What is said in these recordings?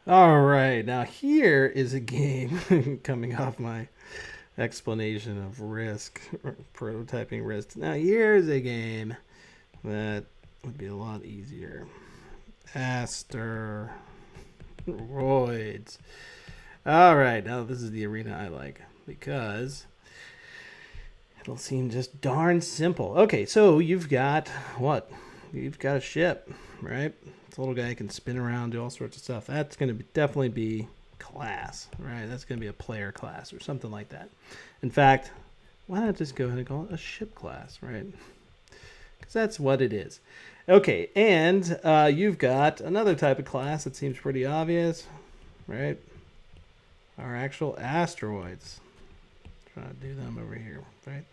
All right, now here is a game coming off my explanation of Risk, or prototyping Risk. Now here's a game that would be a lot easier. Asteroids. All right, now this is the arena I like because it'll seem just darn simple. Okay, so you've got what? You've got a ship, right? This little guy can spin around, do all sorts of stuff. That's going to definitely be class, right? That's going to be a player class or something like that. In fact, why not just go ahead and call it a ship class, right? Because that's what it is. Okay, and you've got another type of class that seems pretty obvious, right? Our actual asteroids. Trying to do them over here, right?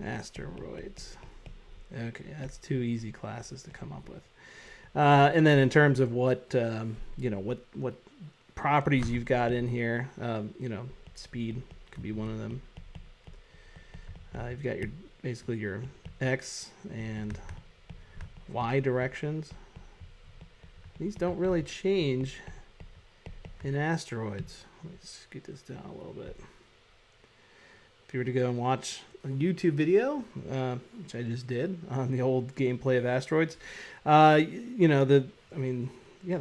Asteroids. Okay, that's two easy classes to come up with. And then in terms of what what properties you've got in here, speed could be one of them. You've got your basically your x and y directions. These don't really change in asteroids. Let's scoot this down a little bit. If you were to go and watch a YouTube video, which I just did on the old gameplay of Asteroids, they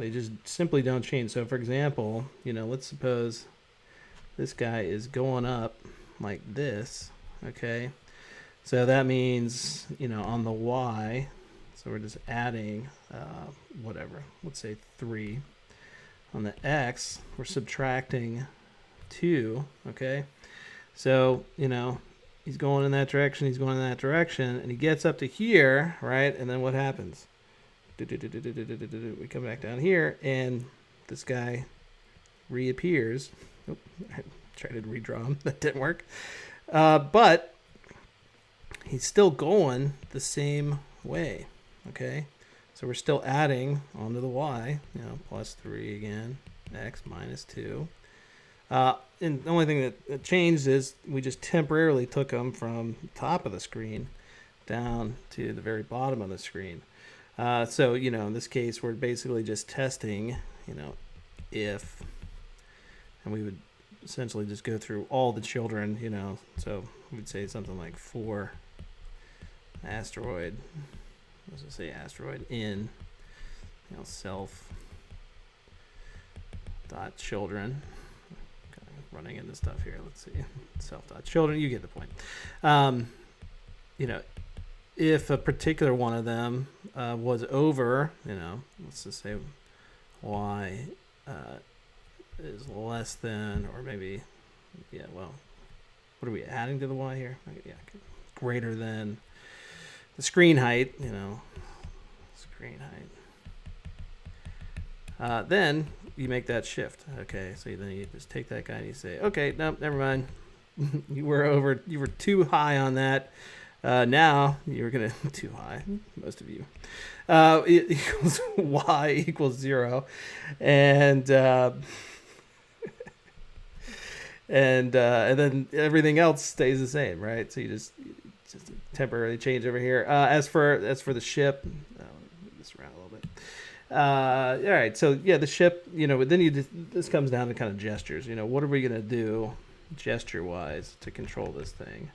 just simply don't change. So, for example, let's suppose this guy is going up like this, okay? So that means, on the Y, so we're just adding whatever, let's say 3. On the X, we're subtracting 2, okay? So, he's going in that direction, and he gets up to here, right? And then what happens? We come back down here, and this guy reappears. Oh, I tried to redraw him. That didn't work. But he's still going the same way, okay? So we're still adding onto the Y, plus 3 again, X minus 2. And the only thing that changed is we just temporarily took them from the top of the screen down to the very bottom of the screen. So, in this case, we're basically just testing, if, and we would essentially just go through all the children, so we'd say something like for asteroid, let's just say asteroid in, self dot children. Running into stuff here. Let's see. Self.children. You get the point. If a particular one of them was over, let's just say y is less than, or maybe, what are we adding to the y here? Yeah, greater than the screen height, screen height. Then you make that shift. Okay, so then you just take that guy and you say, okay, no, never mind. You were too high on that. Now you're gonna too high. Most of you. It equals y equals 0, and and then everything else stays the same, right? So you just temporarily change over here. As for the ship, move this around a little bit. All right, so yeah, the ship, then this comes down to kind of gestures. What are we gonna do, gesture-wise, to control this thing?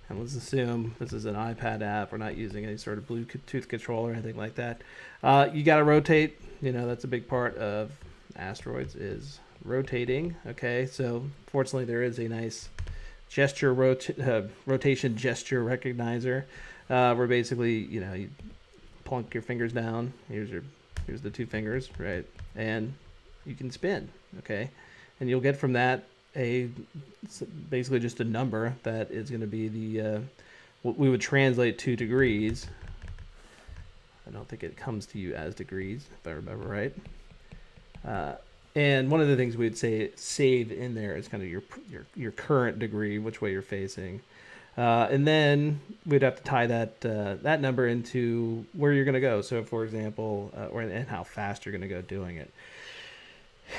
And let's assume this is an iPad app. We're not using any sort of Bluetooth controller or anything like that. You got to rotate. That's a big part of Asteroids is rotating. Okay, so fortunately there is a nice rotation gesture recognizer, where basically you plunk your fingers down. Here's the 2 fingers, right? And you can spin, okay? And you'll get from that basically just a number that is going to be the what we would translate to degrees. I don't think it comes to you as degrees, if I remember right. And one of the things we'd say save in there is kind of your current degree, which way you're facing. And then we'd have to tie that number into where you're going to go. So, for example, and how fast you're going to go doing it.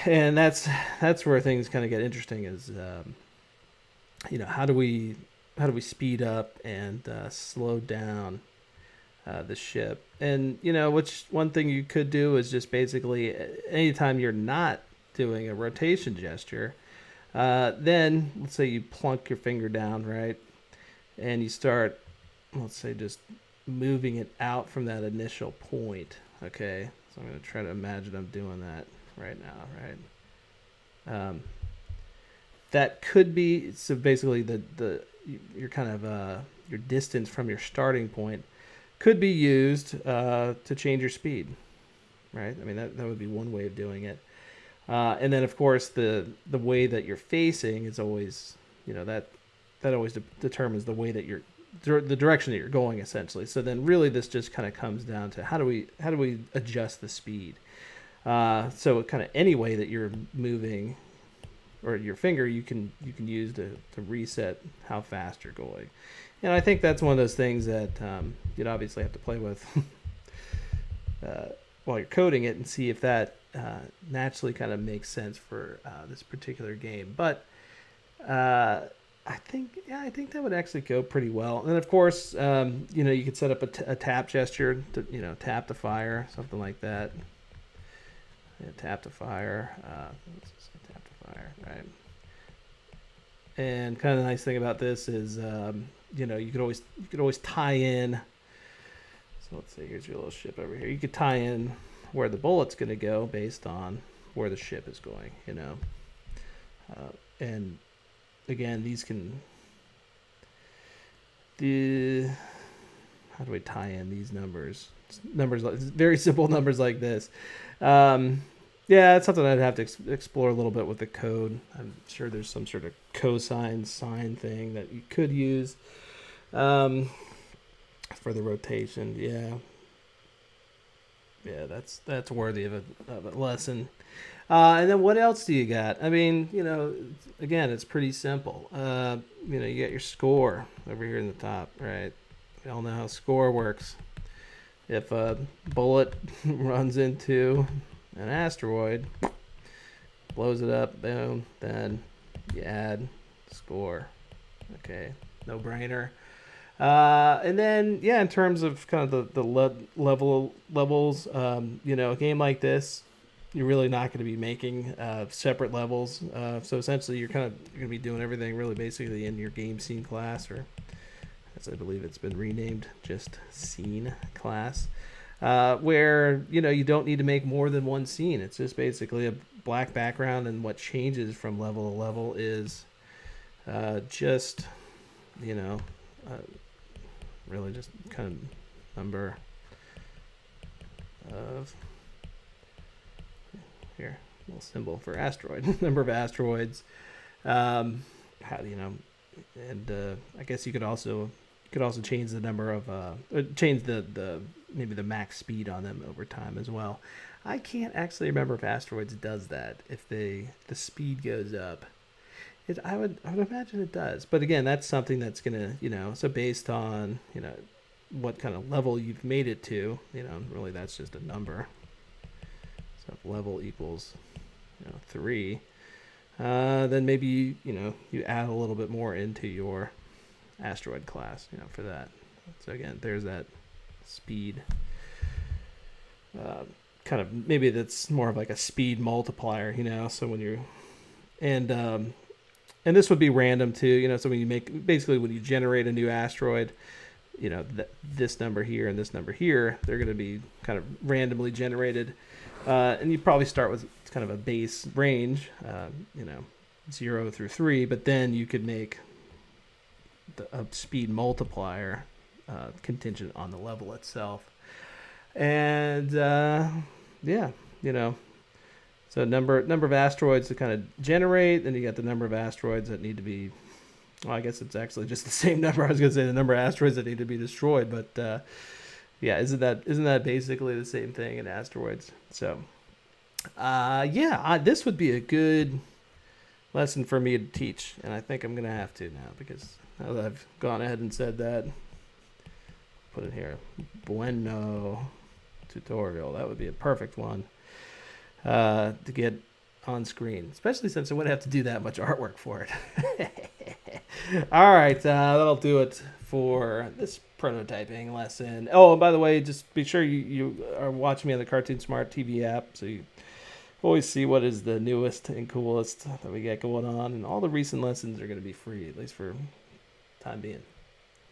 And that's where things kind of get interesting. Is how do we speed up and slow down the ship. And which one thing you could do is just basically anytime you're not doing a rotation gesture, then let's say you plunk your finger down, right, and you start, let's say, just moving it out from that initial point. Okay, so I'm going to try to imagine I'm doing that right now, right? That could be, so basically your kind of your distance from your starting point could be used to change your speed, right? I mean, that would be one way of doing it. And then, of course, the way that you're facing is always, that always determines the way that the direction that you're going, essentially. So then really this just kind of comes down to how do we adjust the speed? So kind of any way that you're moving, or your finger, you can use to reset how fast you're going. And I think that's one of those things that you'd obviously have to play with while you're coding it and see if that naturally kind of makes sense for this particular game. But I think that would actually go pretty well. And then, of course, you could set up a tap gesture to, tap to fire, something like that. Yeah, tap to fire. Let's just say tap to fire, right? And kind of the nice thing about this is, you could always tie in. So let's say here's your little ship over here. You could tie in where the bullet's going to go based on where the ship is going, and again, these can how do we tie in these numbers? Very simple numbers like this. Yeah, it's something I'd have to explore a little bit with the code. I'm sure there's some sort of cosine sine thing that you could use for the rotation. Yeah, that's worthy of a lesson. And then what else do you got? I mean, again, it's pretty simple. You got your score over here in the top, right? We all know how score works. If a bullet runs into an asteroid, blows it up, boom, then you add score. Okay, no brainer. And then, yeah, in terms of kind of the levels, a game like this, you're really not going to be making separate levels. So essentially, you're going to be doing everything really basically in your game scene class, or as I believe it's been renamed, just scene class, where you don't need to make more than one scene. It's just basically a black background, and what changes from level to level is just really just kind of number of here, little symbol for asteroid, number of asteroids. How and I guess you could also change the number of change the maybe the max speed on them over time as well. I can't actually remember if Asteroids does that. If the speed goes up, I would imagine it does. But again, that's something that's gonna so based on what kind of level you've made it to, really that's just a number. So if level equals 3, then maybe you add a little bit more into your asteroid class for that. So again, there's that speed kind of, maybe that's more of like a speed multiplier, so when you're and this would be random too, so when you generate a new asteroid, this number here and this number here, they're going to be kind of randomly generated, and you probably start with kind of a base range, 0 through 3, but then you could make a speed multiplier contingent on the level itself. And so number of asteroids to kind of generate, then you got the number of asteroids that need to be, well, I guess it's actually just the same number. I was going to say the number of asteroids that need to be destroyed, but isn't that basically the same thing in asteroids? So this would be a good lesson for me to teach, and I think I'm going to have to now, because now that I've gone ahead and said that, put it here, bueno tutorial. That would be a perfect one to get on screen, especially since I wouldn't have to do that much artwork for it. All right, that'll do it for this prototyping lesson. Oh, and by the way, just be sure you are watching me on the Cartoon Smart TV app, so you always see what is the newest and coolest that we got going on. And all the recent lessons are going to be free, at least for time being.